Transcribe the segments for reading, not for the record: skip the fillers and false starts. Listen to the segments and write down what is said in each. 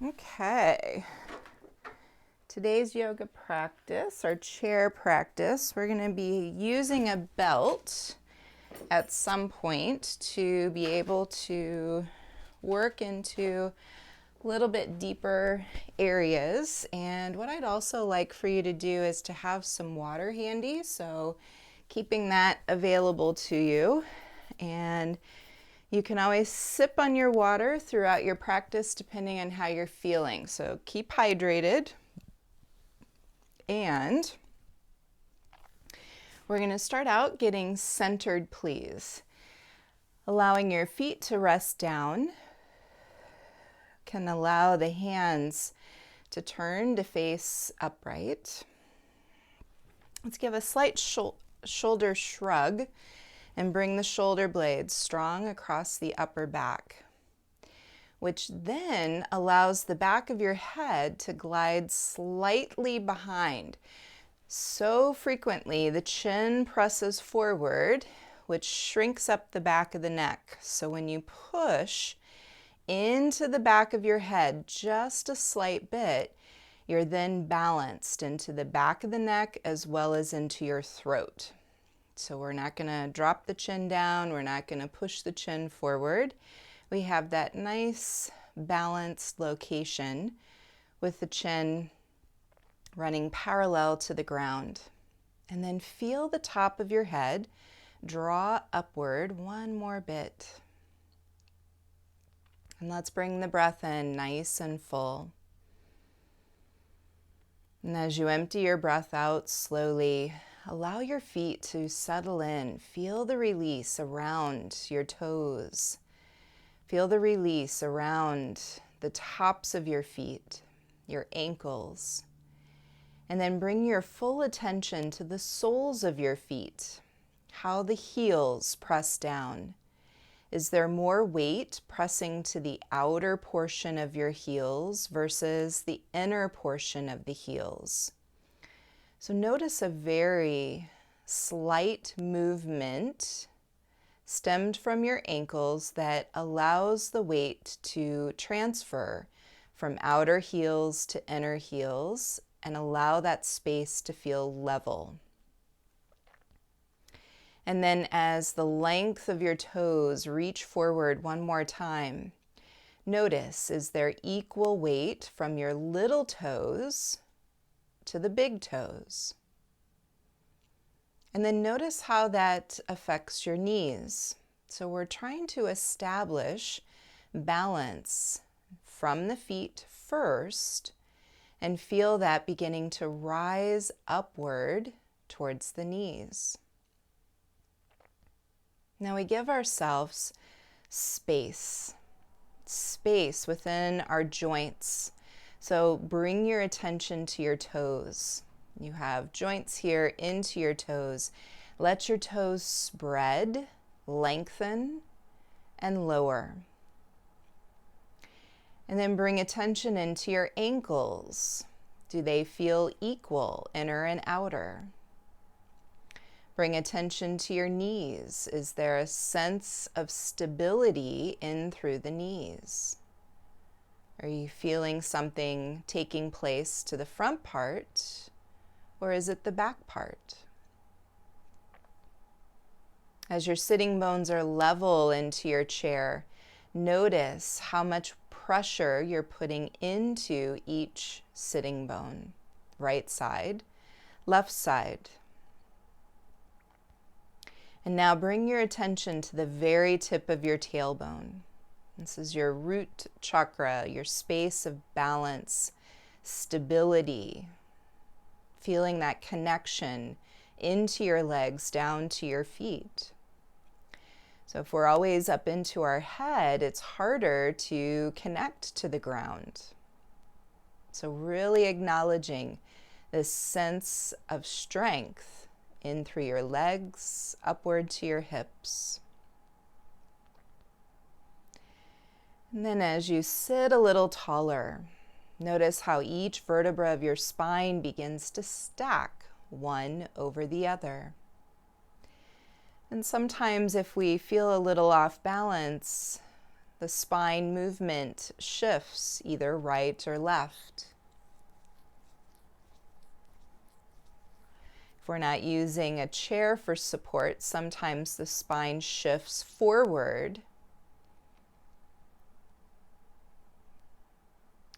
Okay. Today's yoga practice, our chair practice, we're going to be using a belt at some point to be able to work into a little bit deeper areas. And what I'd also like for you to do is to have some water handy, so keeping that available to you. And you can always sip on your water throughout your practice depending on how you're feeling. So keep hydrated. And we're going to start out getting centered, please. Allowing your feet to rest down. Can allow the hands to turn to face upright. Let's give a slight shoulder shrug and bring the shoulder blades strong across the upper back, which then allows the back of your head to glide slightly behind. So frequently, the chin presses forward, which shrinks up the back of the neck. So when you push into the back of your head just a slight bit, you're then balanced into the back of the neck as well as into your throat. So we're not going to drop the chin down. We're not going to push the chin forward. We have that nice balanced location with the chin running parallel to the ground. And then feel the top of your head draw upward one more bit. And let's bring the breath in nice and full. And as you empty your breath out slowly, allow your feet to settle in. Feel the release around your toes. Feel the release around the tops of your feet, your ankles. And then bring your full attention to the soles of your feet, how the heels press down. Is there more weight pressing to the outer portion of your heels versus the inner portion of the heels? So notice a very slight movement stemmed from your ankles that allows the weight to transfer from outer heels to inner heels and allow that space to feel level. And then as the length of your toes reach forward one more time, notice, is there equal weight from your little toes to the big toes? And then notice how that affects your knees. So we're trying to establish balance from the feet first and feel that beginning to rise upward towards the knees. Now we give ourselves space within our joints. So bring your attention to your toes. You have joints here into your toes. Let your toes spread, lengthen, and lower. And then bring attention into your ankles. Do they feel equal, inner and outer? Bring attention to your knees. Is there a sense of stability in through the knees? Are you feeling something taking place to the front part, or is it the back part? As your sitting bones are level into your chair, notice how much pressure you're putting into each sitting bone. Right side, left side. And now bring your attention to the very tip of your tailbone. This is your root chakra, your space of balance, stability, feeling that connection into your legs, down to your feet. So if we're always up into our head, it's harder to connect to the ground. So really acknowledging this sense of strength in through your legs, upward to your hips. And then as you sit a little taller, notice how each vertebra of your spine begins to stack one over the other. And sometimes if we feel a little off balance, The spine movement shifts either right or left. If we're not using a chair for support, sometimes the spine shifts forward.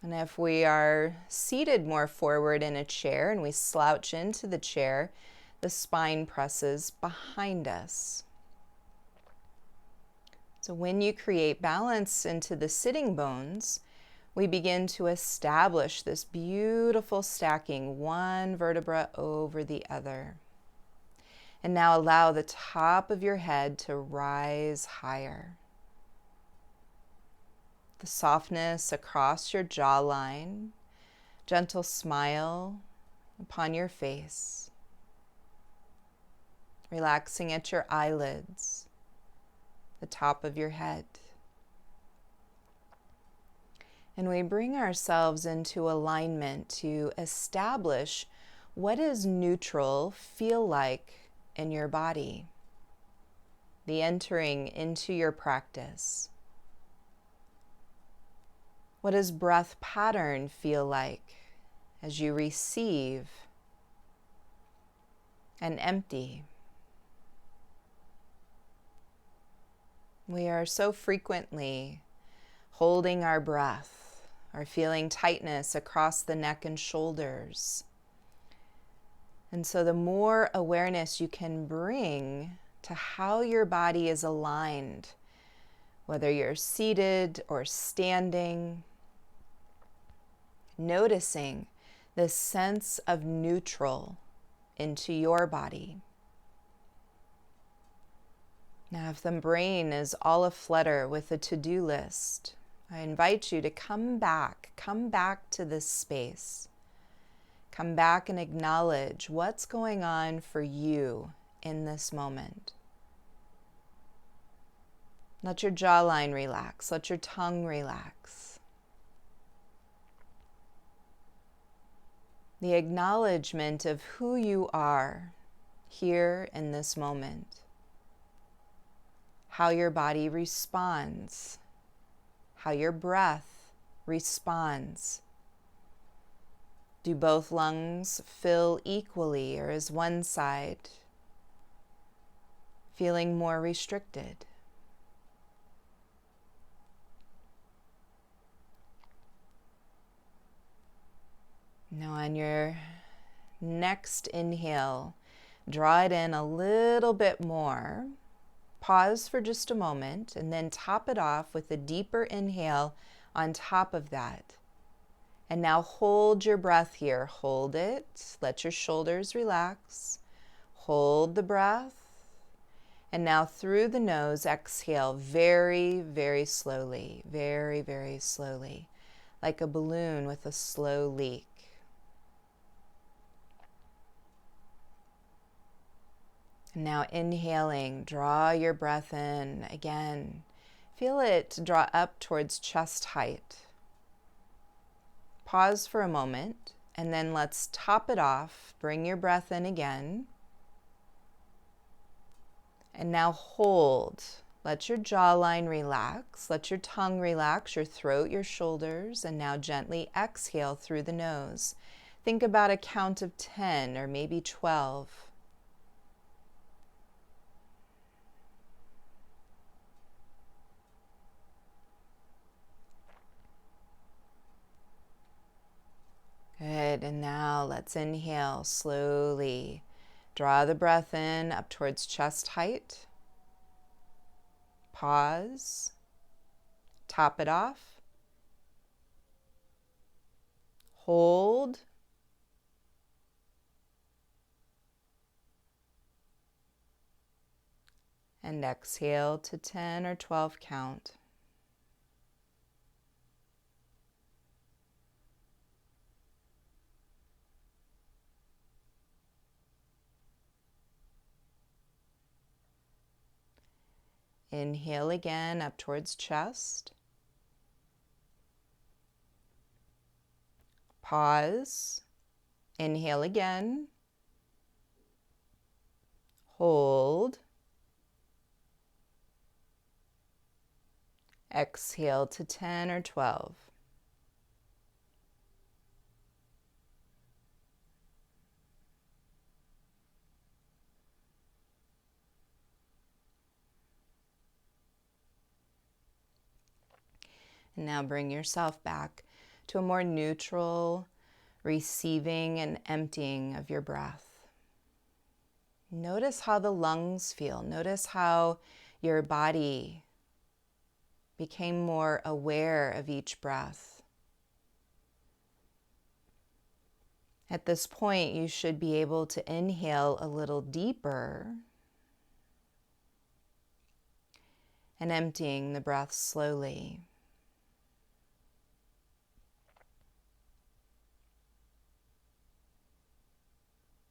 And if we are seated more forward in a chair and we slouch into the chair, the spine presses behind us. So when you create balance into the sitting bones, we begin to establish this beautiful stacking, one vertebra over the other. And now allow the top of your head to rise higher. The softness across your jawline, gentle smile upon your face, relaxing at your eyelids, the top of your head. And we bring ourselves into alignment to establish what does neutral feel like in your body, the entering into your practice. What does breath pattern feel like as you receive and empty? We are so frequently holding our breath or feeling tightness across the neck and shoulders. And so the more awareness you can bring to how your body is aligned, whether you're seated or standing, noticing this sense of neutral into your body. Now, if the brain is all aflutter with a to-do list, I invite you to come back to this space. Come back and acknowledge what's going on for you in this moment. Let your jawline relax. Let your tongue relax. The acknowledgement of who you are here in this moment. How your body responds. How your breath responds. Do both lungs fill equally, or is one side feeling more restricted? Now on your next inhale, draw it in a little bit more. Pause for just a moment and then top it off with a deeper inhale on top of that. And now hold your breath here. Hold it. Let your shoulders relax. Hold the breath. And now through the nose, exhale very, very slowly. Very, very slowly. Like a balloon with a slow leak. Now inhaling, draw your breath in again. Feel it draw up towards chest height. Pause for a moment, and then let's top it off. Bring your breath in again. And now hold. Let your jawline relax. Let your tongue relax, your throat, your shoulders, and now gently exhale through the nose. Think about a count of 10 or maybe 12. Good, and now let's inhale slowly. Draw the breath in up towards chest height. Pause. Top it off. Hold. And exhale to 10 or 12 count. Inhale again up towards chest. Pause. Inhale again. Hold. exhale to 10 or 12. And now bring yourself back to a more neutral receiving and emptying of your breath. Notice how the lungs feel. Notice how your body became more aware of each breath. At this point, you should be able to inhale a little deeper and emptying the breath slowly.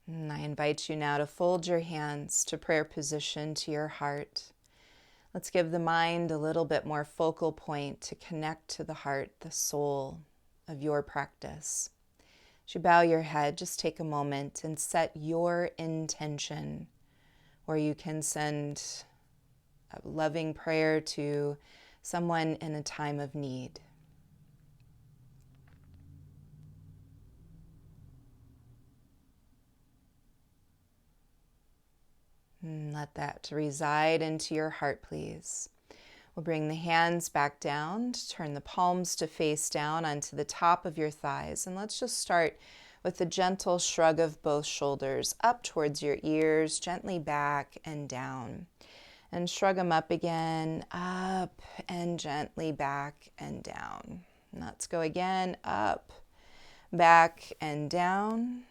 And I invite you now to fold your hands to prayer position to your heart. Let's give the mind a little bit more focal point to connect to the heart, the soul of your practice. As you bow your head, just take a moment and set your intention, or you can send a loving prayer to someone in a time of need. And let that reside into your heart, please. We'll bring the hands back down, turn the palms to face down onto the top of your thighs. And let's just start with a gentle shrug of both shoulders up towards your ears, gently back and down. And shrug them up again, up and gently back and down. And let's go again, up, back and down.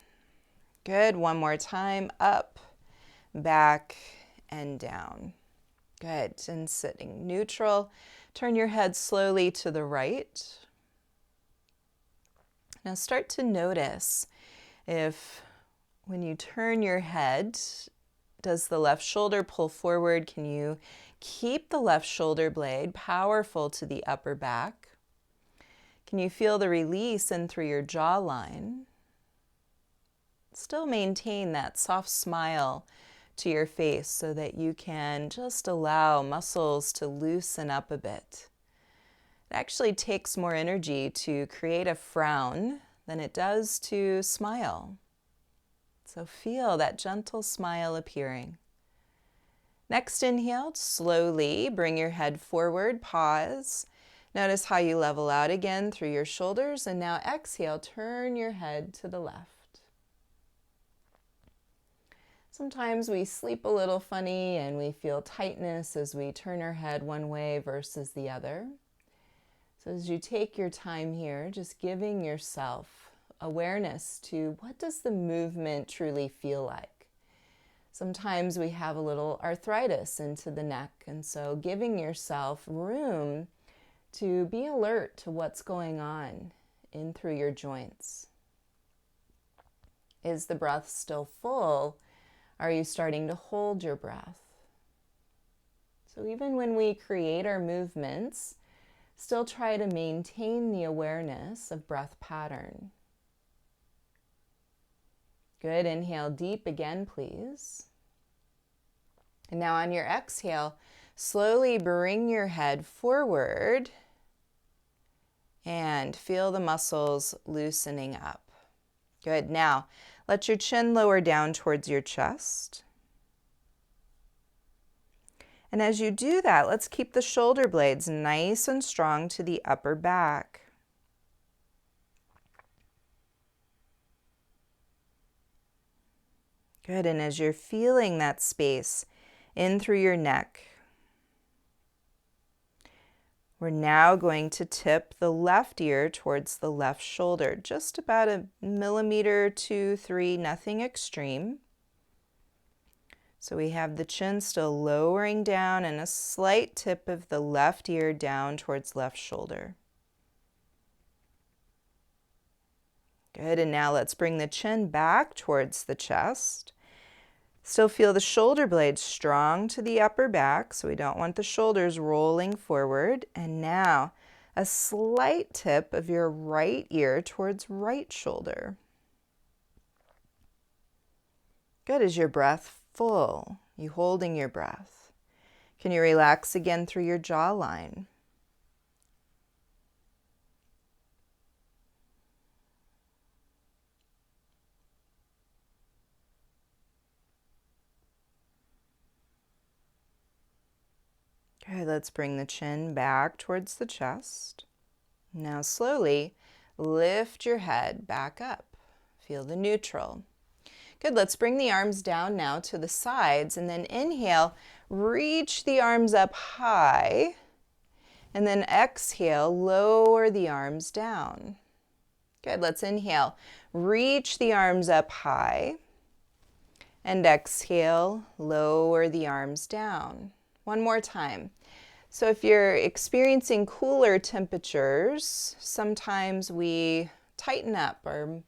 Good, one more time, up, back and down. Good, and sitting neutral. Turn your head slowly to the right. Now start to notice if when you turn your head, does the left shoulder pull forward? Can you keep the left shoulder blade powerful to the upper back? Can you feel the release in through your jawline? Still maintain that soft smile to your face so that you can just allow muscles to loosen up a bit. It actually takes more energy to create a frown than it does to smile. So feel that gentle smile appearing. Next inhale, slowly bring your head forward, pause. Notice how you level out again through your shoulders, and now exhale, turn your head to the left. Sometimes we sleep a little funny and we feel tightness as we turn our head one way versus the other. So as you take your time here, just giving yourself awareness to what does the movement truly feel like. Sometimes we have a little arthritis into the neck, and so giving yourself room to be alert to what's going on in through your joints. Is the breath still full? Are you starting to hold your breath? So even when we create our movements, still try to maintain the awareness of breath pattern. Good, inhale deep again, please. And now on your exhale, slowly bring your head forward and feel the muscles loosening up. Good, now let your chin lower down towards your chest. And as you do that, let's keep the shoulder blades nice and strong to the upper back. Good, and as you're feeling that space in through your neck, we're now going to tip the left ear towards the left shoulder, just about a millimeter, 2, 3, nothing extreme. So we have the chin still lowering down and a slight tip of the left ear down towards left shoulder. Good, and now let's bring the chin back towards the chest. Still feel the shoulder blades strong to the upper back, so we don't want the shoulders rolling forward. And now a slight tip of your right ear towards right shoulder. Good, is your breath full? You holding your breath? Can you relax again through your jawline? Good, let's bring the chin back towards the chest. Now slowly lift your head back up. Feel the neutral. Good, let's bring the arms down now to the sides, and then inhale, reach the arms up high, and then exhale, lower the arms down. Good, let's inhale, reach the arms up high, and exhale, lower the arms down. One more time. So if you're experiencing cooler temperatures, sometimes we tighten up, our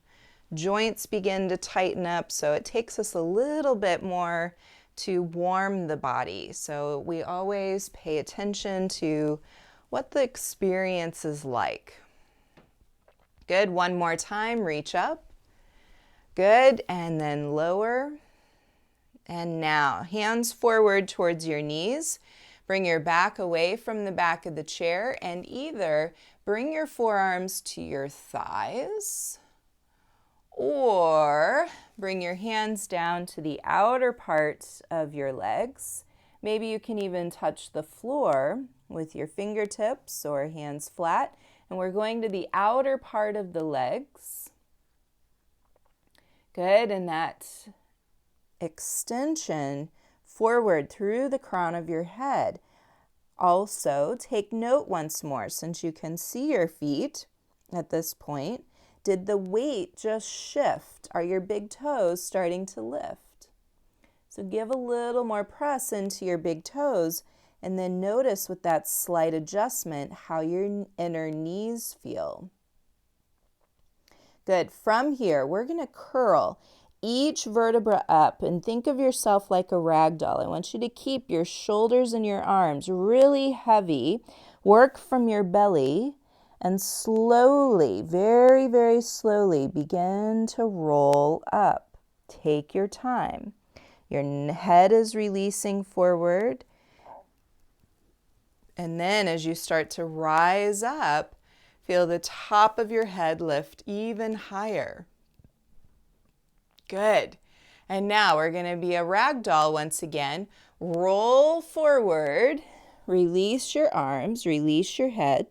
joints begin to tighten up, so it takes us a little bit more to warm the body. So we always pay attention to what the experience is like. Good, one more time, reach up. Good, and then lower. And now, hands forward towards your knees. Bring your back away from the back of the chair and either bring your forearms to your thighs or bring your hands down to the outer parts of your legs. Maybe you can even touch the floor with your fingertips or hands flat. And we're going to the outer part of the legs. Good, and that extension forward through the crown of your head. Also, take note once more, since you can see your feet at this point, did the weight just shift? Are your big toes starting to lift? So give a little more press into your big toes, and then notice with that slight adjustment how your inner knees feel. Good. From here, we're going to curl each vertebra up and think of yourself like a rag doll. I want you to keep your shoulders and your arms really heavy. Work from your belly and slowly, very, very slowly begin to roll up. Take your time. Your head is releasing forward. And then as you start to rise up, feel the top of your head lift even higher. Good. And now we're going to be a rag doll once again. Roll forward, release your arms, release your head.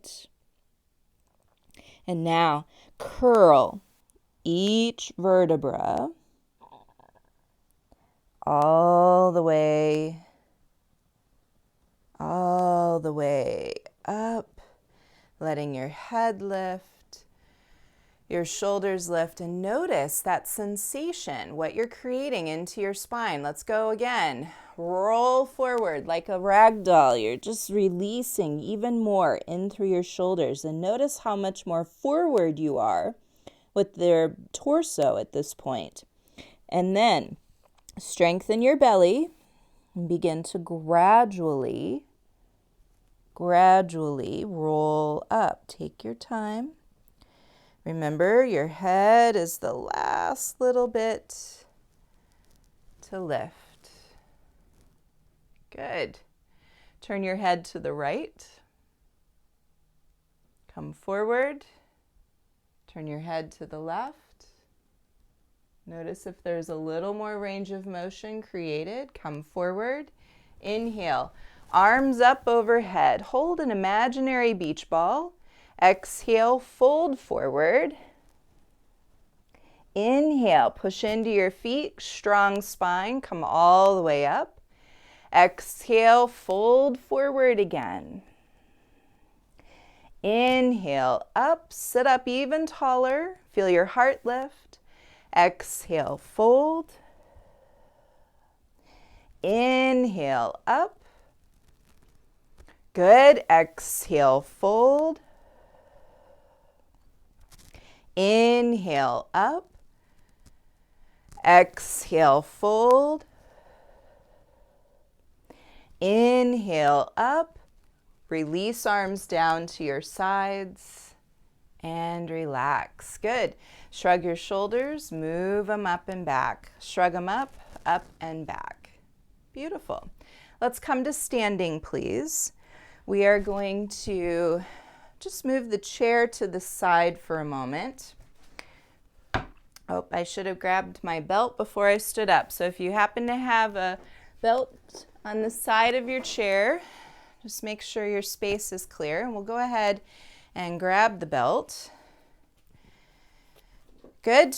And now curl each vertebra all the way up, letting your head lift. Your shoulders lift, and notice that sensation, what you're creating into your spine. Let's go again. Roll forward like a rag doll. You're just releasing even more in through your shoulders. And notice how much more forward you are with their torso at this point. And then strengthen your belly and begin to gradually roll up. Take your time. Remember, your head is the last little bit to lift. Good. Turn your head to the right. Come forward. Turn your head to the left. Notice if there's a little more range of motion created. Come forward. Inhale. Arms up overhead. Hold an imaginary beach ball. Exhale, fold forward. Inhale, push into your feet, strong spine, come all the way up. Exhale, fold forward again. Inhale, up, sit up even taller. Feel your heart lift. Exhale, fold. Inhale, up. Good. Exhale, fold. Inhale, up. Exhale, fold. Inhale, up. Release arms down to your sides and relax. Good. Shrug your shoulders, move them up and back. Shrug them up and back. Beautiful. Let's come to standing, please. We are going to just move the chair to the side for a moment. Oh, I should have grabbed my belt before I stood up. So if you happen to have a belt on the side of your chair, Just make sure your space is clear, and we'll go ahead and grab the belt. Good.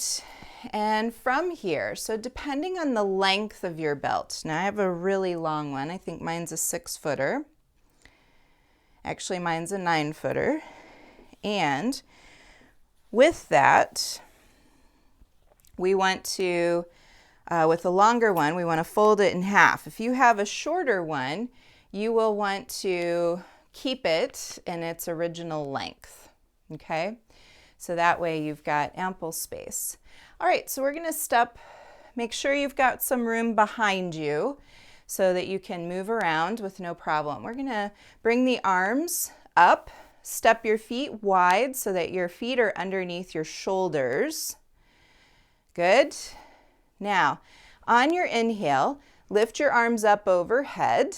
And from here, so depending on the length of your belt, now I have a really long one. I think mine's a 6-footer. Actually, mine's a 9-footer. And with that, we want to, with a longer one, we want to fold it in half. If you have a shorter one, you will want to keep it in its original length, okay? So that way you've got ample space. All right, so we're going to make sure you've got some room behind you so that you can move around with no problem. We're going to bring the arms up, step your feet wide so that your feet are underneath your shoulders. Good. Now, on your inhale, lift your arms up overhead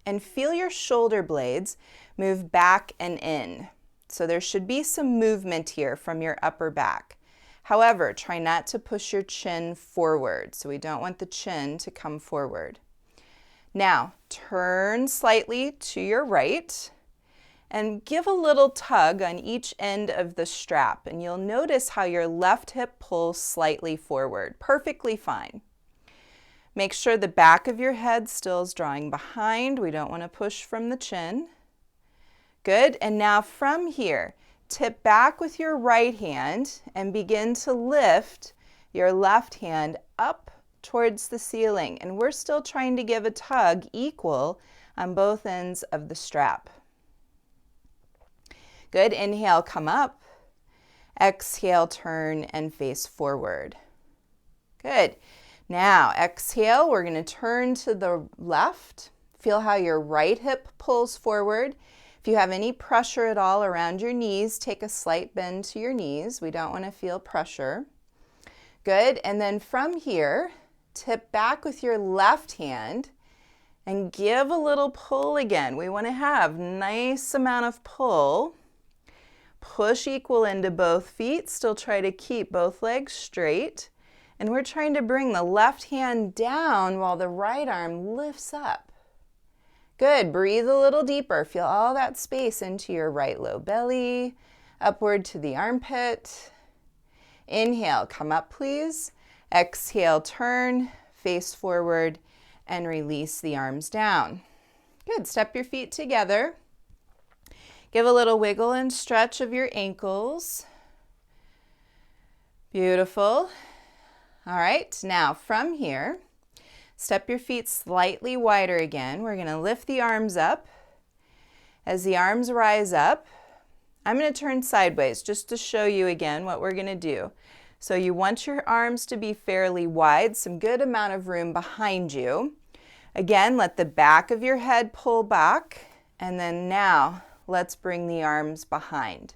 and feel your shoulder blades move back and in. So there should be some movement here from your upper back. However, try not to push your chin forward. So we don't want the chin to come forward. Now, turn slightly to your right and give a little tug on each end of the strap. And you'll notice how your left hip pulls slightly forward. Perfectly fine. Make sure the back of your head still is drawing behind. We don't want to push from the chin. Good. And now from here, tip back with your right hand and begin to lift your left hand up towards the ceiling. And we're still trying to give a tug equal on both ends of the strap. Good. Inhale, come up. Exhale, turn and face forward. Good. Now, exhale, we're going to turn to the left. Feel how your right hip pulls forward. If you have any pressure at all around your knees, take a slight bend to your knees. We don't want to feel pressure. Good. And then from here, tip back with your left hand and give a little pull again. We want to have nice amount of pull. Push equal into both feet. Still try to keep both legs straight. And we're trying to bring the left hand down while the right arm lifts up. Good. Breathe a little deeper. Feel all that space into your right low belly, upward to the armpit. Inhale, come up please. Exhale, turn, face forward, and release the arms down. Good. Step your feet together. Give a little wiggle and stretch of your ankles. Beautiful. All right, now from here, step your feet slightly wider again. We're going to lift the arms up. As the arms rise up, I'm going to turn sideways just to show you again what we're going to do. So you want your arms to be fairly wide, some good amount of room behind you. Again, let the back of your head pull back, and then now let's bring the arms behind.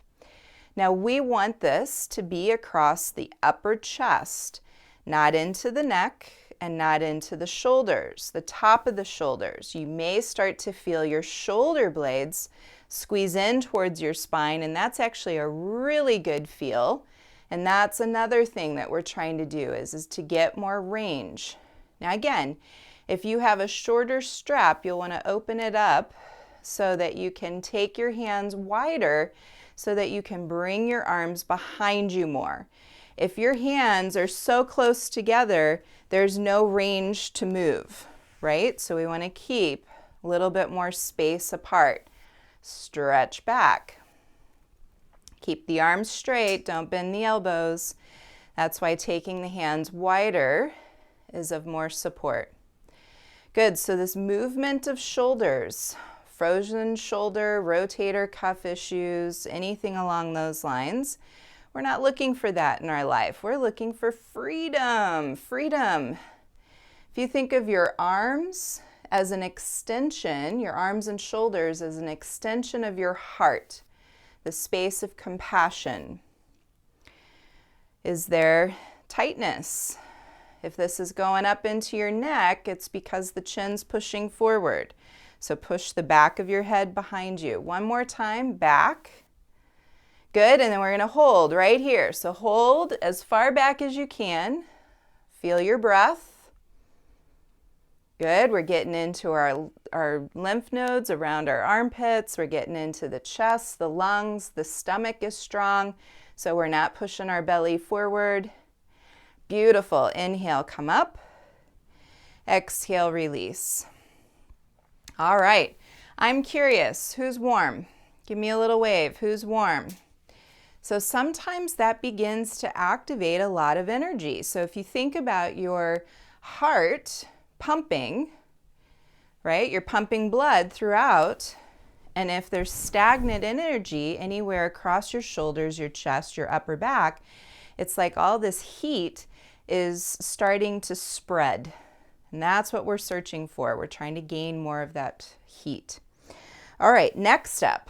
Now we want this to be across the upper chest, not into the neck and not into the shoulders, the top of the shoulders. You may start to feel your shoulder blades squeeze in towards your spine, and that's actually a really good feel. And that's another thing that we're trying to do is to get more range. Now again, if you have a shorter strap, you'll want to open it up so that you can take your hands wider so that you can bring your arms behind you more. If your hands are so close together, there's no range to move, right? So we want to keep a little bit more space apart. Stretch back. Keep the arms straight, don't bend the elbows. That's why taking the hands wider is of more support. Good, so this movement of shoulders, frozen shoulder, rotator cuff issues, anything along those lines, we're not looking for that in our life. We're looking for freedom, freedom. If you think of your arms as an extension, your arms and shoulders as an extension of your heart, the space of compassion. Is there tightness? If this is going up into your neck, it's because the chin's pushing forward. So push the back of your head behind you. One more time, back. Good, and then we're going to hold right here. So hold as far back as you can. Feel your breath. Good. We're getting into our lymph nodes around our armpits. We're getting into the chest, the lungs, the stomach is strong, so we're not pushing our belly forward. Beautiful. Inhale, come up. Exhale, release. All right. I'm curious, who's warm? Give me a little wave. Who's warm? So sometimes that begins to activate a lot of energy. So if you think about your heart pumping, right? You're pumping blood throughout. And if there's stagnant energy anywhere across your shoulders, your chest, your upper back, it's like all this heat is starting to spread. And that's what we're searching for. We're trying to gain more of that heat. All right, next up.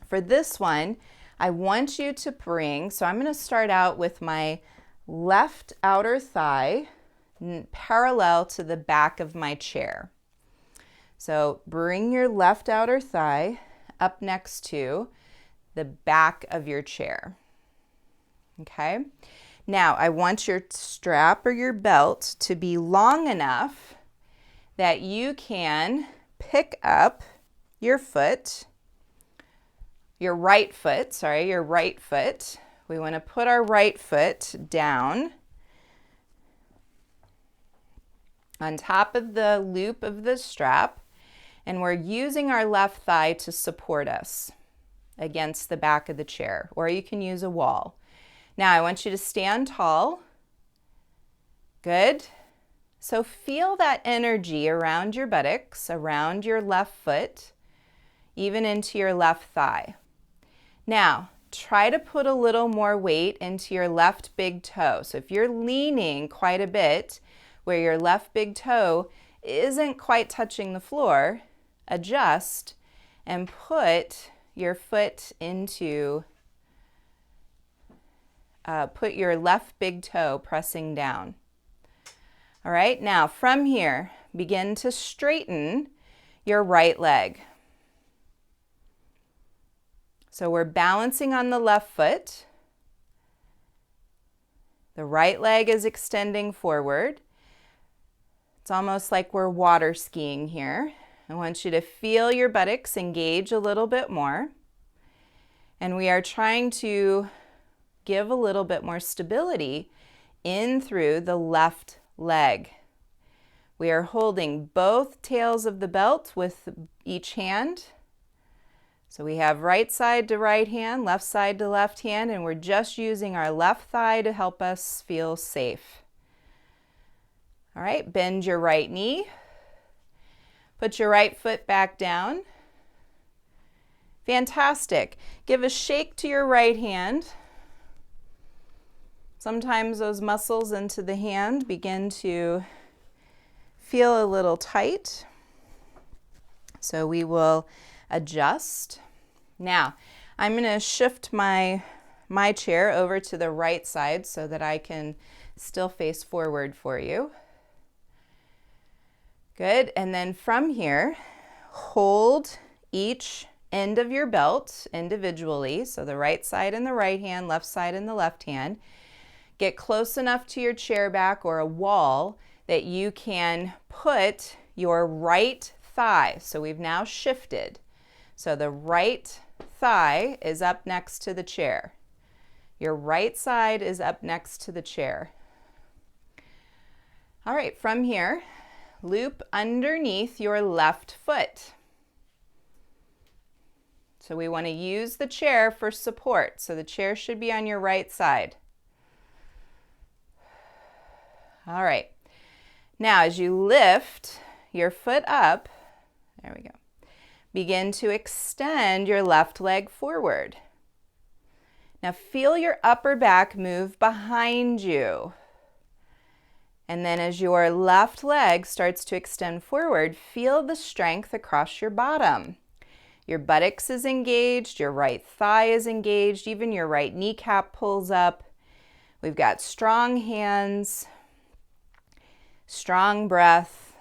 For this one, I want you to bring, so I'm going to start out with my left outer thigh parallel to the back of my chair. So bring your left outer thigh up next to the back of your chair. Okay? Now, I want your strap or your belt to be long enough that you can pick up your foot, your right foot. We want to put our right foot down on top of the loop of the strap, and we're using our left thigh to support us against the back of the chair, or you can use a wall. Now, I want you to stand tall. Good. So feel that energy around your buttocks, around your left foot, even into your left thigh. Now, try to put a little more weight into your left big toe. So if you're leaning quite a bit, where your left big toe isn't quite touching the floor, adjust and put your foot into, put your left big toe pressing down. All right, now from here, begin to straighten your right leg. So we're balancing on the left foot. The right leg is extending forward. It's almost like we're water skiing here. I want you to feel your buttocks engage a little bit more. And we are trying to give a little bit more stability in through the left leg. We are holding both tails of the belt with each hand. So we have right side to right hand, left side to left hand, and we're just using our left thigh to help us feel safe. All right, bend your right knee. Put your right foot back down. Fantastic. Give a shake to your right hand. Sometimes those muscles into the hand begin to feel a little tight. So we will adjust. Now, I'm going to shift my chair over to the right side so that I can still face forward for you. Good, and then from here, hold each end of your belt individually, so the right side in the right hand, left side in the left hand. Get close enough to your chair back or a wall that you can put your right thigh. So we've now shifted. So the right thigh is up next to the chair. Your right side is up next to the chair. All right, from here, loop underneath your left foot. So we want to use the chair for support. So the chair should be on your right side. All right. Now, as you lift your foot up, there we go, begin to extend your left leg forward. Now feel your upper back move behind you. And then as your left leg starts to extend forward, feel the strength across your bottom. Your buttocks is engaged, your right thigh is engaged, even your right kneecap pulls up. We've got strong hands, strong breath.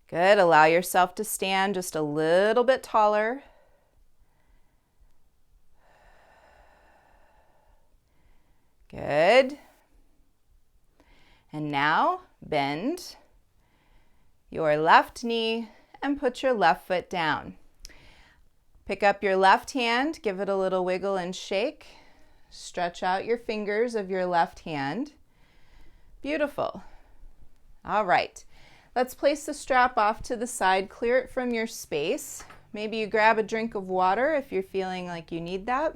Good. Allow yourself to stand just a little bit taller. Good. And now bend your left knee and put your left foot down. Pick up your left hand, give it a little wiggle and shake. Stretch out your fingers of your left hand. Beautiful. All right, let's place the strap off to the side, clear it from your space. Maybe you grab a drink of water if you're feeling like you need that.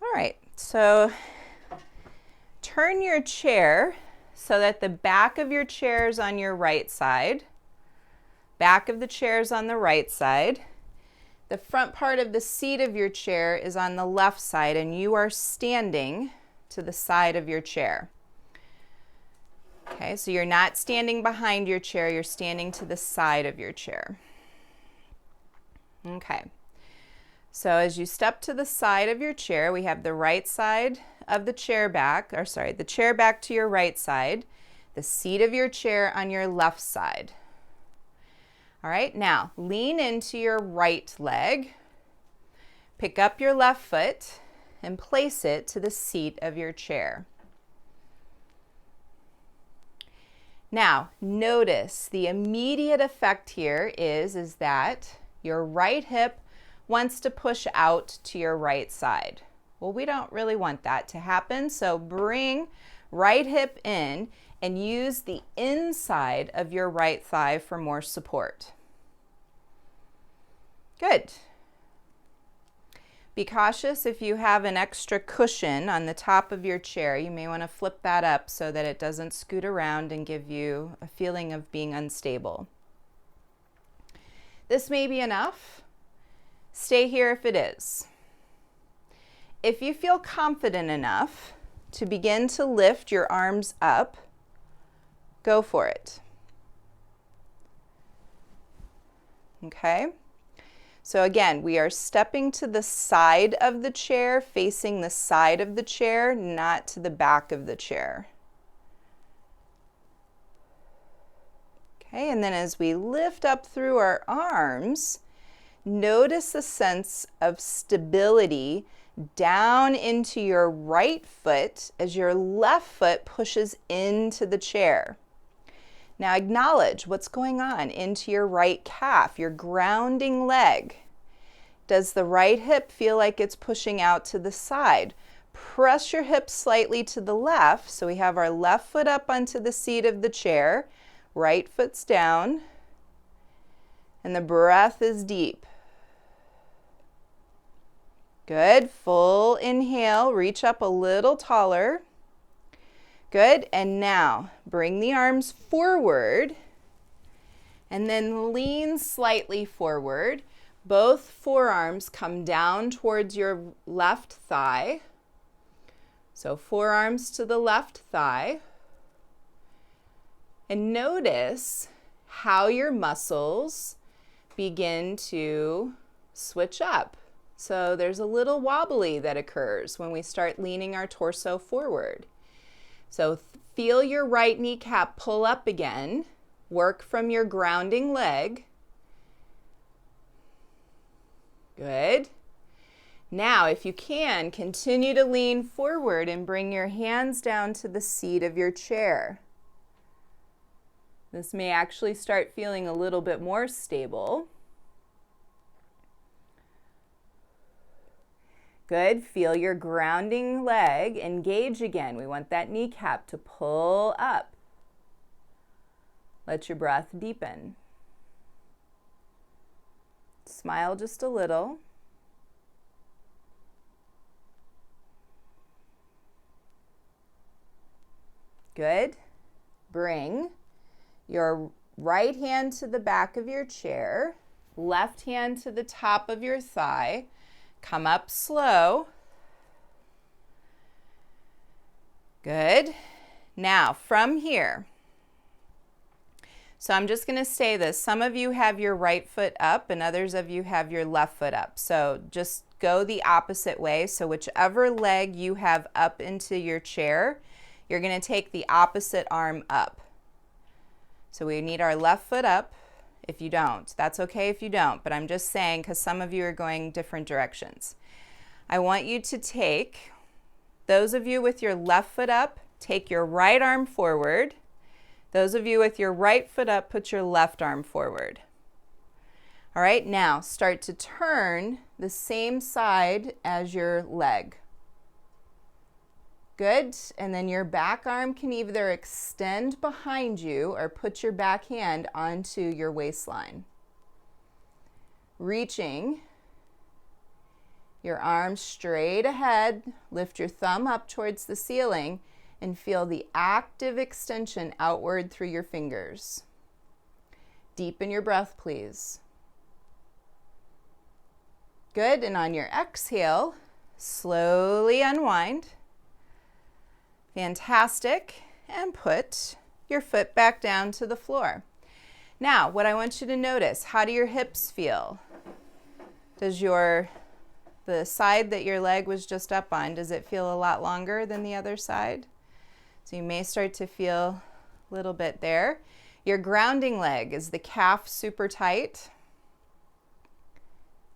All right, so turn your chair so that the back of your chair is on your right side. Back of the chair is on the right side. The front part of the seat of your chair is on the left side, and you are standing to the side of your chair. Okay, so you're not standing behind your chair, you're standing to the side of your chair. Okay. So as you step to the side of your chair, we have the right side of the chair back, the chair back to your right side, the seat of your chair on your left side. All right, now lean into your right leg, pick up your left foot, and place it to the seat of your chair. Now, notice the immediate effect here is that your right hip wants to push out to your right side. Well, we don't really want that to happen, so bring right hip in and use the inside of your right thigh for more support. Good. Be cautious if you have an extra cushion on the top of your chair. You may want to flip that up so that it doesn't scoot around and give you a feeling of being unstable. This may be enough. Stay here if it is. If you feel confident enough to begin to lift your arms up, go for it. Okay? So again, we are stepping to the side of the chair, facing the side of the chair, not to the back of the chair. Okay, and then as we lift up through our arms, notice a sense of stability down into your right foot as your left foot pushes into the chair. Now acknowledge what's going on into your right calf, your grounding leg. Does the right hip feel like it's pushing out to the side? Press your hips slightly to the left, so we have our left foot up onto the seat of the chair, right foot's down, and the breath is deep. Good, full inhale, reach up a little taller. Good, and now bring the arms forward and then lean slightly forward. Both forearms come down towards your left thigh. So forearms to the left thigh. And notice how your muscles begin to switch up. So there's a little wobbly that occurs when we start leaning our torso forward. So feel your right kneecap pull up again. Work from your grounding leg. Good. Now, if you can, continue to lean forward and bring your hands down to the seat of your chair. This may actually start feeling a little bit more stable. Good. Feel your grounding leg engage again. We want that kneecap to pull up. Let your breath deepen. Smile just a little. Good. Bring your right hand to the back of your chair, left hand to the top of your thigh. Come up slow. Good. Now from here, so I'm just going to say this. Some of you have your right foot up and others of you have your left foot up. So just go the opposite way. So whichever leg you have up into your chair, you're going to take the opposite arm up. So we need our left foot up. if you don't. That's okay if you don't, but I'm just saying because some of you are going different directions. I want you to take, those of you with your left foot up, take your right arm forward. Those of you with your right foot up, put your left arm forward. All right, now start to turn the same side as your leg. Good, and then your back arm can either extend behind you or put your back hand onto your waistline. Reaching your arms straight ahead, lift your thumb up towards the ceiling and feel the active extension outward through your fingers. Deepen your breath, please. Good, and on your exhale, slowly unwind. Fantastic, and put your foot back down to the floor. Now, what I want you to notice, how do your hips feel? Does the side that your leg was just up on, does it feel a lot longer than the other side? So you may start to feel a little bit there. Your grounding leg, is the calf super tight?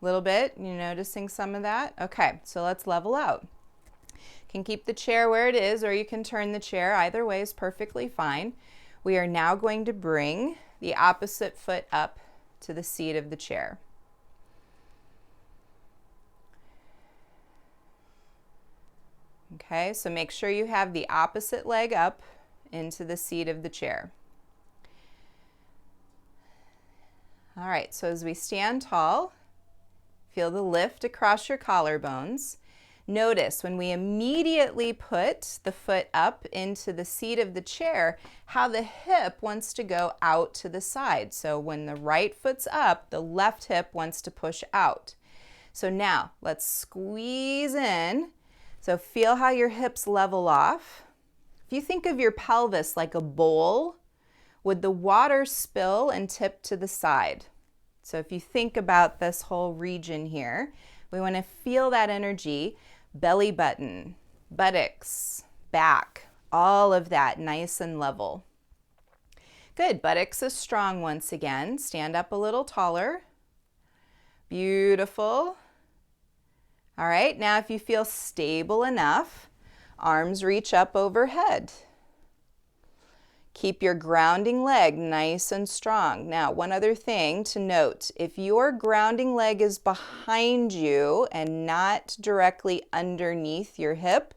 A little bit, you noticing some of that? Okay, so let's level out. You can keep the chair where it is, or you can turn the chair. Either way is perfectly fine. We are now going to bring the opposite foot up to the seat of the chair. Okay, so make sure you have the opposite leg up into the seat of the chair. All right, so as we stand tall, feel the lift across your collarbones. Notice when we immediately put the foot up into the seat of the chair, how the hip wants to go out to the side. So when the right foot's up, the left hip wants to push out. So now let's squeeze in. So feel how your hips level off. If you think of your pelvis like a bowl, would the water spill and tip to the side? So if you think about this whole region here, we want to feel that energy, belly button, buttocks, back, all of that nice and level. Good, buttocks is strong once again. Stand up a little taller. Beautiful. All right, now if you feel stable enough, arms reach up overhead. Keep your grounding leg nice and strong. Now, one other thing to note, if your grounding leg is behind you and not directly underneath your hip,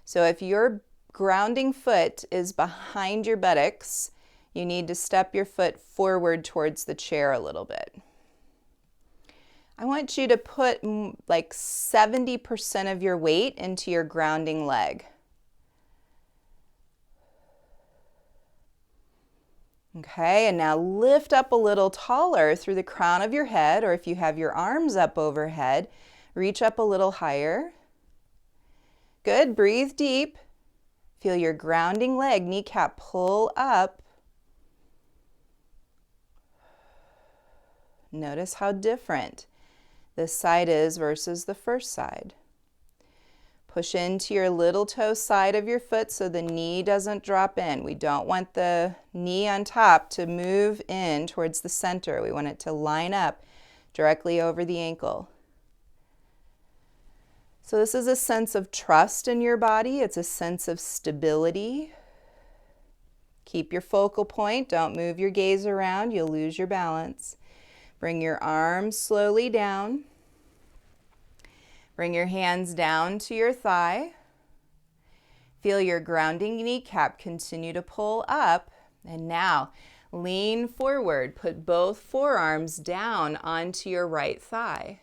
so if your grounding foot is behind your buttocks, you need to step your foot forward towards the chair a little bit. I want you to put like 70% of your weight into your grounding leg. Okay, and now lift up a little taller through the crown of your head, or if you have your arms up overhead, reach up a little higher. Good, breathe deep. Feel your grounding leg, kneecap pull up. Notice how different this side is versus the first side. Push into your little toe side of your foot so the knee doesn't drop in. We don't want the knee on top to move in towards the center. We want it to line up directly over the ankle. So this is a sense of trust in your body. It's a sense of stability. Keep your focal point. Don't move your gaze around. You'll lose your balance. Bring your arms slowly down. Bring your hands down to your thigh. Feel your grounding kneecap continue to pull up. And now lean forward. Put both forearms down onto your right thigh.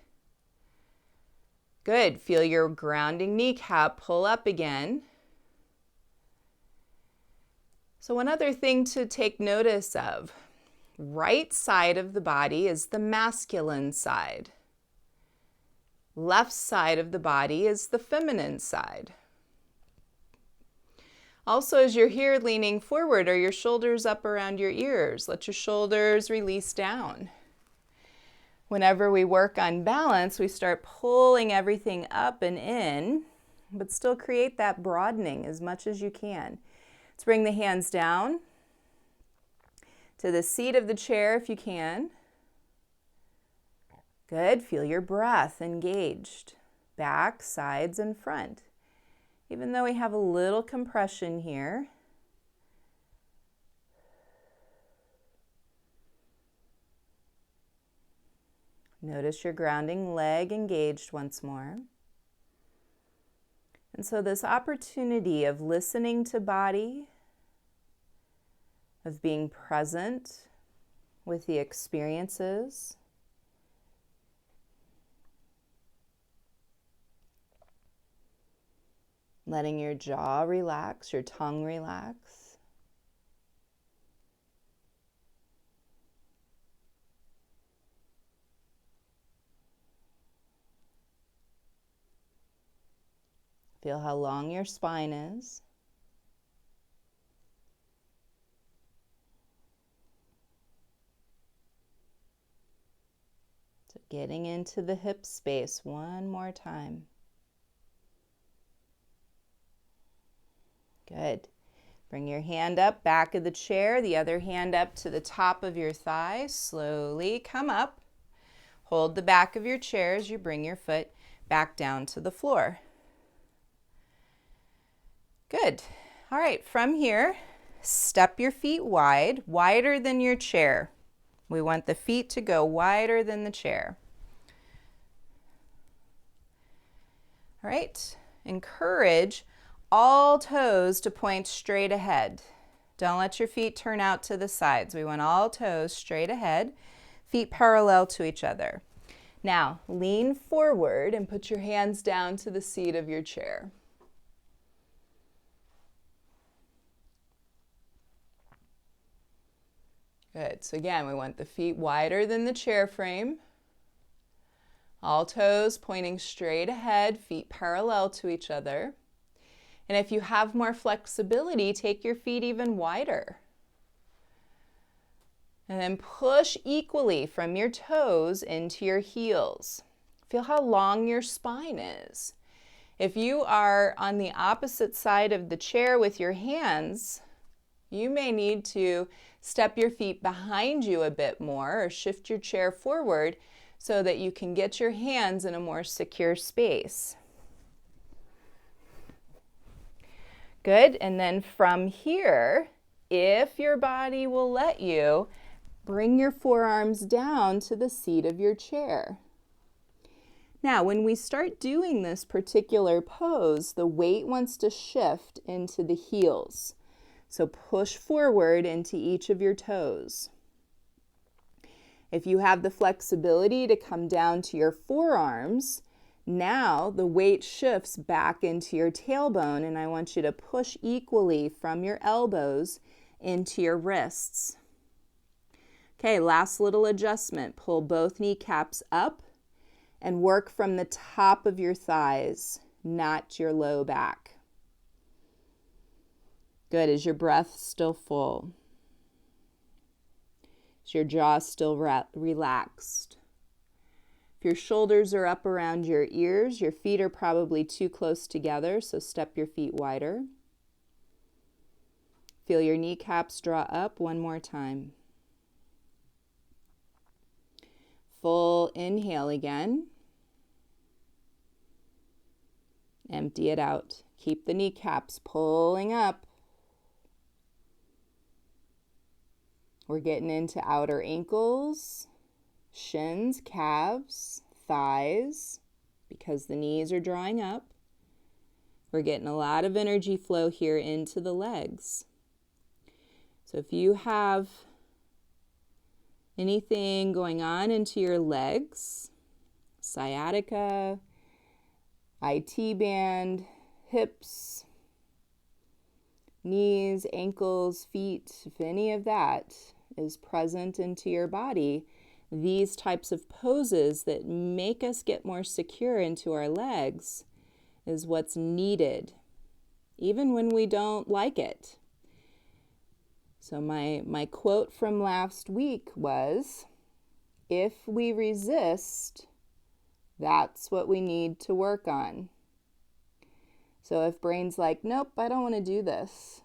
Good. Feel your grounding kneecap pull up again. So one other thing to take notice of. Right side of the body is the masculine side. Left side of the body is the feminine side. Also, as you're here leaning forward, are your shoulders up around your ears? Let your shoulders release down. Whenever we work on balance, we start pulling everything up and in, but still create that broadening as much as you can. Let's bring the hands down to the seat of the chair if you can. Good. Feel your breath engaged. Back, sides, and front. Even though we have a little compression here, notice your grounding leg engaged once more. And so this opportunity of listening to body, of being present with the experiences, letting your jaw relax, your tongue relax. Feel how long your spine is. So getting into the hip space one more time. Good. Bring your hand up, back of the chair, the other hand up to the top of your thigh. Slowly come up. Hold the back of your chair as you bring your foot back down to the floor. Good. All right, from here, step your feet wide, wider than your chair. We want the feet to go wider than the chair. All right, encourage all toes to point straight ahead. Don't let your feet turn out to the sides. We want all toes straight ahead, feet parallel to each other. Now, lean forward and put your hands down to the seat of your chair. Good. So again, we want the feet wider than the chair frame. All toes pointing straight ahead, feet parallel to each other. And if you have more flexibility, take your feet even wider. And then push equally from your toes into your heels. Feel how long your spine is. If you are on the opposite side of the chair with your hands, you may need to step your feet behind you a bit more or shift your chair forward so that you can get your hands in a more secure space. Good, and then from here, if your body will let you, bring your forearms down to the seat of your chair. Now, when we start doing this particular pose, the weight wants to shift into the heels. So push forward into each of your toes. If you have the flexibility to come down to your forearms, now the weight shifts back into your tailbone, and I want you to push equally from your elbows into your wrists. Okay, last little adjustment. Pull both kneecaps up and work from the top of your thighs, not your low back. Good. Is your breath still full? Is your jaw still relaxed? If your shoulders are up around your ears, your feet are probably too close together, so step your feet wider. Feel your kneecaps draw up one more time. Full inhale again. Empty it out. Keep the kneecaps pulling up. We're getting into outer ankles, shins, calves, thighs, because the knees are drawing up. We're getting a lot of energy flow here into the legs. So if you have anything going on into your legs, sciatica, IT band, hips, knees, ankles, feet, if any of that is present into your body, these types of poses that make us get more secure into our legs is what's needed, even when we don't like it. So my quote from last week was, if we resist, that's what we need to work on. So if brain's like, nope, I don't want to do this,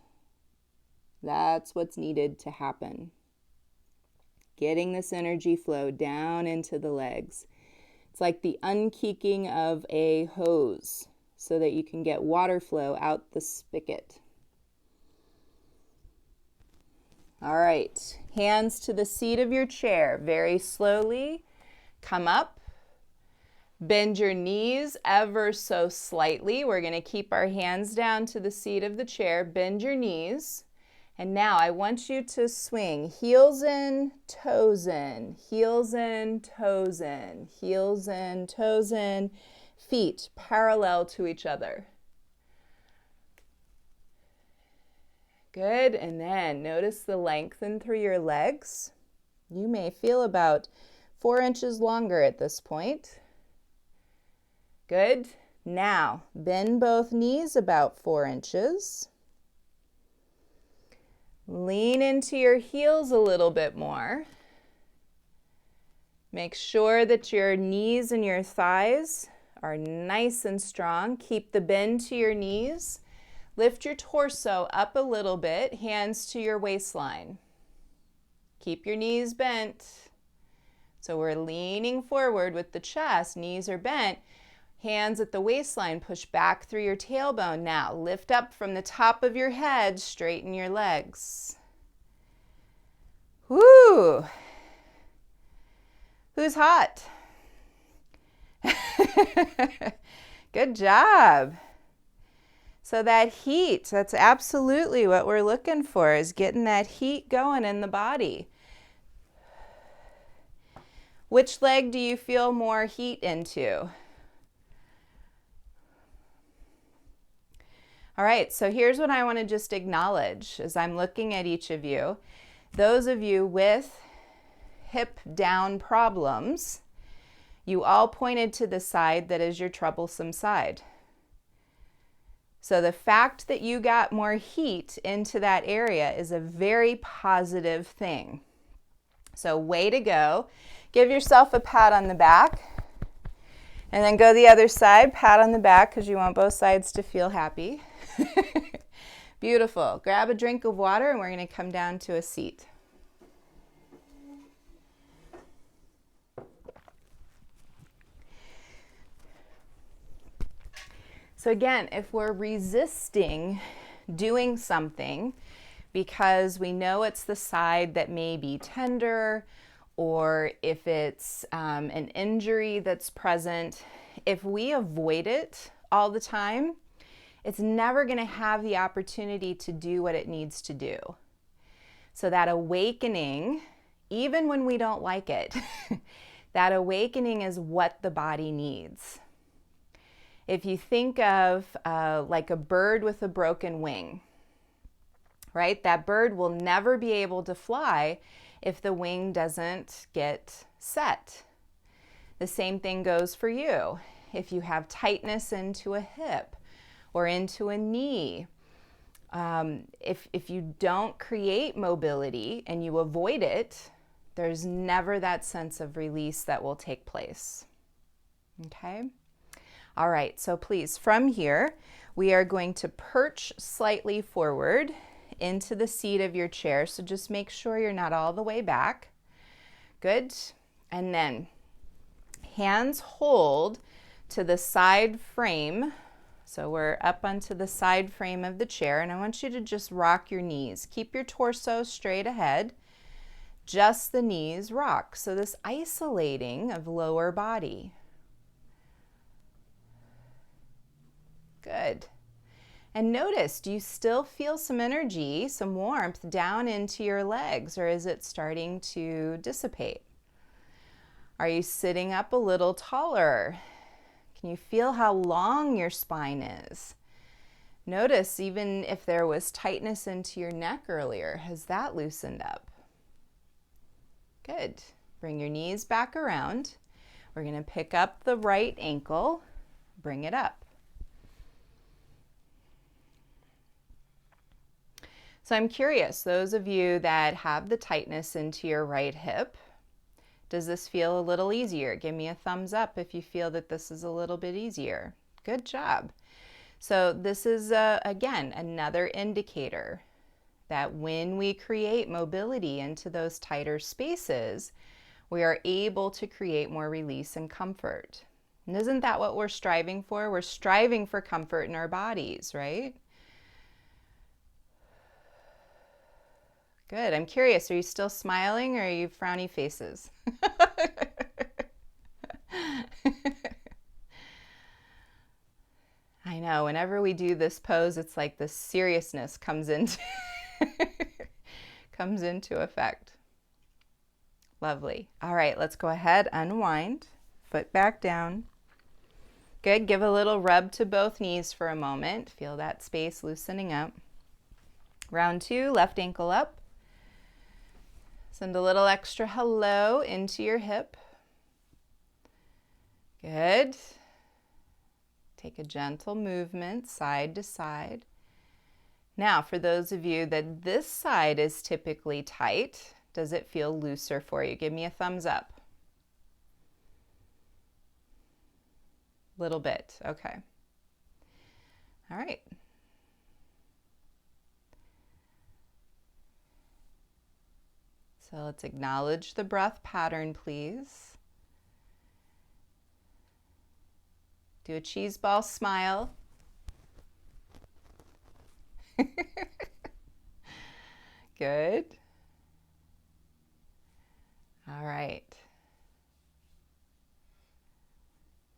that's what's needed to happen. getting this energy flow down into the legs. It's like the unkeeking of a hose so that you can get water flow out the spigot. All right, hands to the seat of your chair. Very slowly, come up. Bend your knees ever so slightly. We're going to keep our hands down to the seat of the chair. Bend your knees. And now I want you to swing heels in, toes in, heels in, toes in, heels in, toes in, feet parallel to each other. Good, and then notice the lengthen through your legs. You may feel about 4 inches longer at this point. Good. Now, bend both knees about 4 inches. Lean into your heels a little bit more. Make sure that your knees and your thighs are nice and strong. Keep the bend to your knees. Lift your torso up a little bit, hands to your waistline. Keep your knees bent. So we're leaning forward with the chest, knees are bent, hands at the waistline, push back through your tailbone. Now lift up from the top of your head, straighten your legs. Woo! Who's hot? Good job. So that heat, that's absolutely what we're looking for, is getting that heat going in the body. Which leg do you feel more heat into? All right, so here's what I want to just acknowledge as I'm looking at each of you. Those of you with hip down problems, you all pointed to the side that is your troublesome side. So the fact that you got more heat into that area is a very positive thing. So way to go. Give yourself a pat on the back. And then go the other side, pat on the back because you want both sides to feel happy. Beautiful. Grab a drink of water and we're going to come down to a seat. So again, if we're resisting doing something because we know it's the side that may be tender, or if it's an injury that's present, if we avoid it all the time, it's never going to have the opportunity to do what it needs to do. So that awakening, even when we don't like it, that awakening is what the body needs. If you think of like a bird with a broken wing, right? That bird will never be able to fly if the wing doesn't get set. The same thing goes for you. If you have tightness into a hip or into a knee, if you don't create mobility and you avoid it, there's never that sense of release that will take place. Okay? All right, so please, from here, we are going to perch slightly forward into the seat of your chair. So just make sure you're not all the way back. Good. And then hands hold to the side frame. So we're up onto the side frame of the chair, and I want you to just rock your knees. Keep your torso straight ahead. Just the knees rock. So this isolating of lower body. Good. And notice, do you still feel some energy, some warmth down into your legs, or is it starting to dissipate? Are you sitting up a little taller? Can you feel how long your spine is? Notice even if there was tightness into your neck earlier, has that loosened up? Good. Bring your knees back around. We're going to pick up the right ankle, bring it up. So I'm curious, those of you that have the tightness into your right hip, does this feel a little easier? Give me a thumbs up if you feel that this is a little bit easier. Good job. So this is, again, another indicator. that when we create mobility into those tighter spaces, we are able to create more release and comfort. And isn't that what we're striving for? We're striving for comfort in our bodies, right? Good. I'm curious, are you still smiling or are you frowny faces? I know, whenever we do this pose, it's like the seriousness comes into comes into effect. Lovely. All right, let's go ahead, unwind, foot back down. Good. Give a little rub to both knees for a moment. Feel that space loosening up. Round 2, left ankle up. Send a little extra hello into your hip. Good. Take a gentle movement side to side. Now, for those of you that this side is typically tight, does it feel looser for you? Give me a thumbs up. Little bit. Okay. All right. So let's acknowledge the breath pattern, please. Do a cheese ball smile. Good. All right.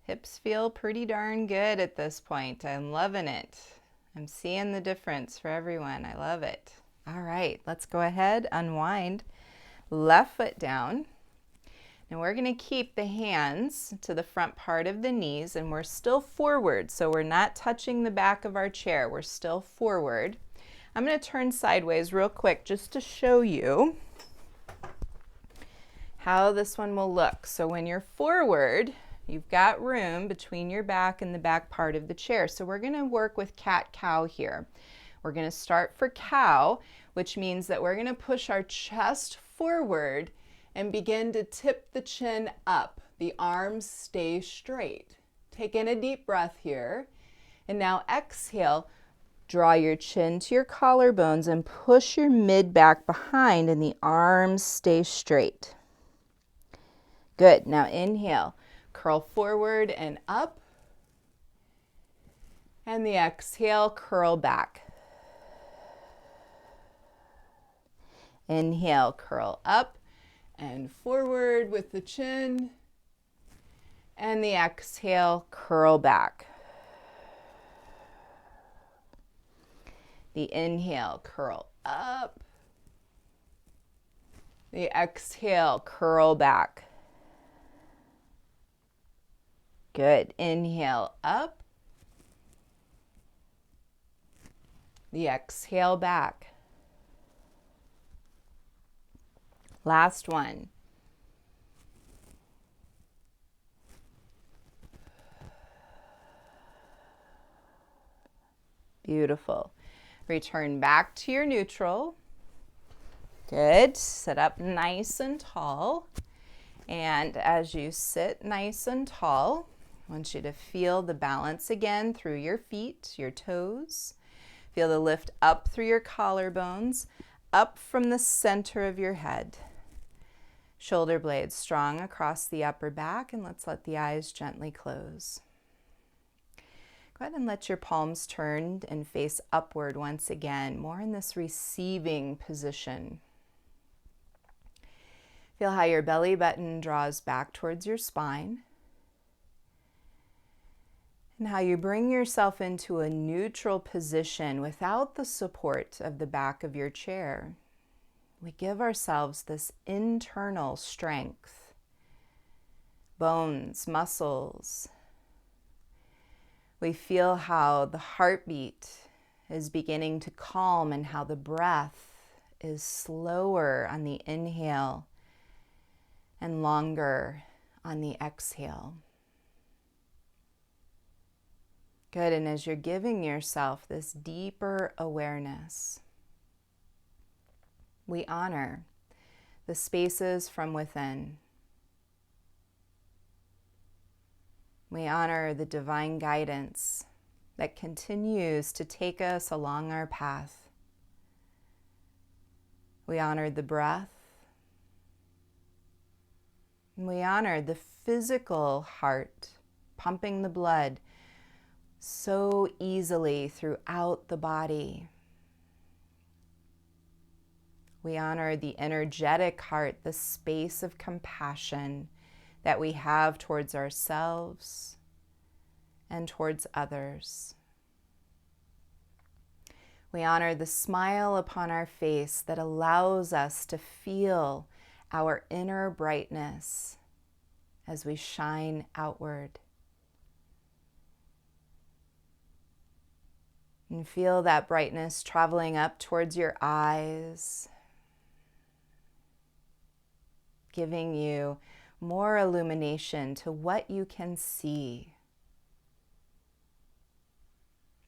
Hips feel pretty darn good at this point. I'm loving it. I'm seeing the difference for everyone. I love it. All right, let's go ahead, unwind. Left foot down. Now we're going to keep the hands to the front part of the knees, and we're still forward, so we're not touching the back of our chair. We're still forward. I'm going to turn sideways real quick just to show you how this one will look. So when you're forward, you've got room between your back and the back part of the chair. So we're going to work with cat-cow here. We're going to start for cow, which means that we're going to push our chest forward and begin to tip the chin up. The arms stay straight. Take in a deep breath here. And now exhale. Draw your chin to your collarbones and push your mid back behind, and the arms stay straight. Good. Now inhale. Curl forward and up. And the exhale, curl back. Inhale, curl up and forward with the chin. And the exhale, curl back. The inhale, curl up. The exhale, curl back. Good. Inhale, up. The exhale, back. Last one. Beautiful. Return back to your neutral. Good. Sit up nice and tall. And as you sit nice and tall, I want you to feel the balance again through your feet, your toes. Feel the lift up through your collarbones, up from the center of your head. Shoulder blades strong across the upper back, and let's let the eyes gently close. Go ahead and let your palms turn and face upward once again, more in this receiving position. Feel how your belly button draws back towards your spine, and how you bring yourself into a neutral position without the support of the back of your chair. We give ourselves this internal strength, bones, muscles. We feel how the heartbeat is beginning to calm and how the breath is slower on the inhale and longer on the exhale. Good, and as you're giving yourself this deeper awareness, we honor the spaces from within. We honor the divine guidance that continues to take us along our path. We honor the breath. And we honor the physical heart pumping the blood so easily throughout the body. We honor the energetic heart, the space of compassion that we have towards ourselves and towards others. We honor the smile upon our face that allows us to feel our inner brightness as we shine outward. And feel that brightness traveling up towards your eyes, giving you more illumination to what you can see.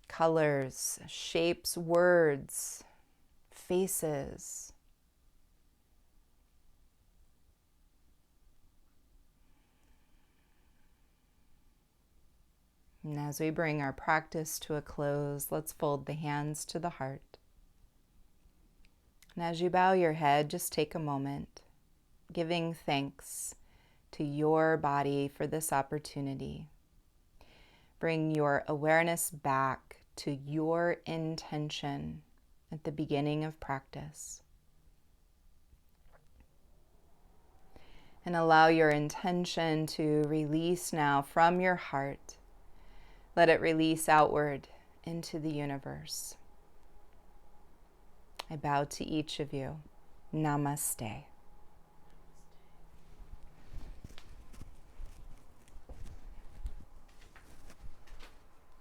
Colors, shapes, words, faces. And as we bring our practice to a close, let's fold the hands to the heart. And as you bow your head, just take a moment, giving thanks to your body for this opportunity. Bring your awareness back to your intention at the beginning of practice. And allow your intention to release now from your heart. Let it release outward into the universe. I bow to each of you. Namaste.